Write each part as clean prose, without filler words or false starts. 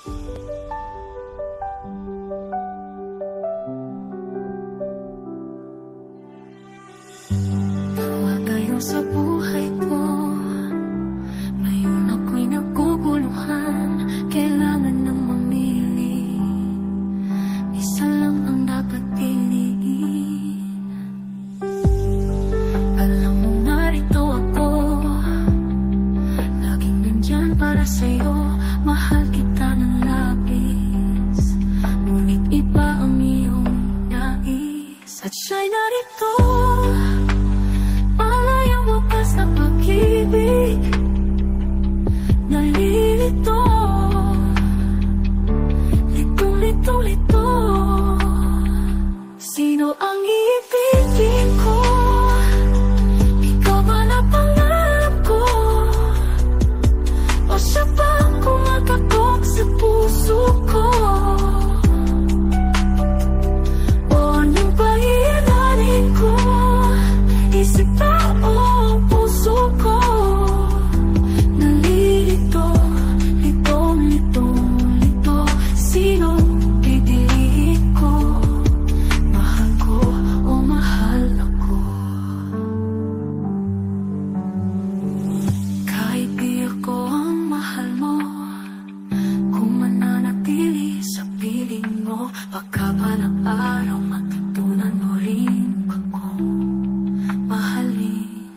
Tayo sa buhay ko, ngayon ako'y naguguluhan. Kailangan nang mamili, isa lang ang dapat piliin. Alam mo narito ako, laging nandyan para sa'yo. Mahal kita ng labis, ngunit iba ang iyong nais. At siya'y narito, sa pag-ibig, nalilito, litong-lito-lito. Sino ang ibigin ko? Ikaw ba na pangarap ko? O siya ba ang kumakatok sa puso ko? O anong pahiranin ko? Isip tao, puso ko nalilito, litong-lito-lito. Sino pipiliin ko? Mahal ko o mahal ako? Kahit di ako ang mahal mo, kung mananatili sa piling mo, baka balang araw matutunan mo rin akong mahalin.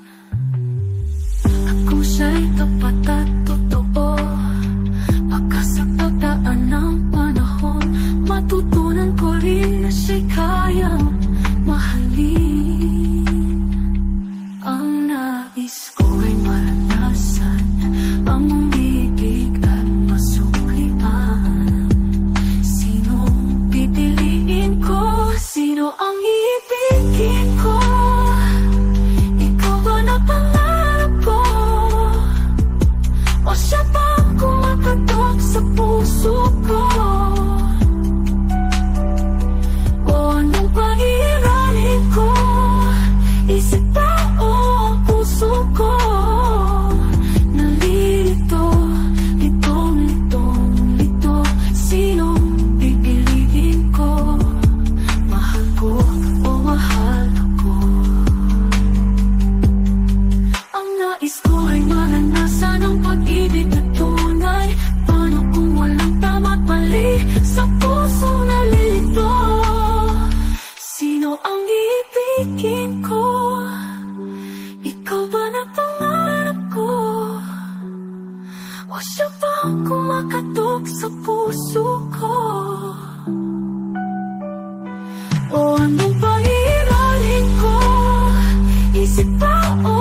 Kung siya'y tapat at totoo, baka sa pagdaan ng panahon, matutunan ko rin na siya'y kayang mahalin. Ang nais ko ay maranasan ang umibig at masuklian. Sinong pipiliin ko? Sino ang ibigin ko? Ikaw ba na pangarap ko? O siya ba ang kumakatok sa puso ko? O anong pahiranin ko? Isip tao, puso ko nalilito, litong-lito-lito. Sinong pipiliin ko? Mahal ko o mahal ako? Ang nais ko ay maranasan ang pag-ibig na tunay. Paano kung walang tama't mali sa puso nalilito? Sino ang ibigin ko? Ikaw ba na pangarap ko? O siya ba ang kumakatok sa puso ko? O anong pahiranin ko? Isip tao,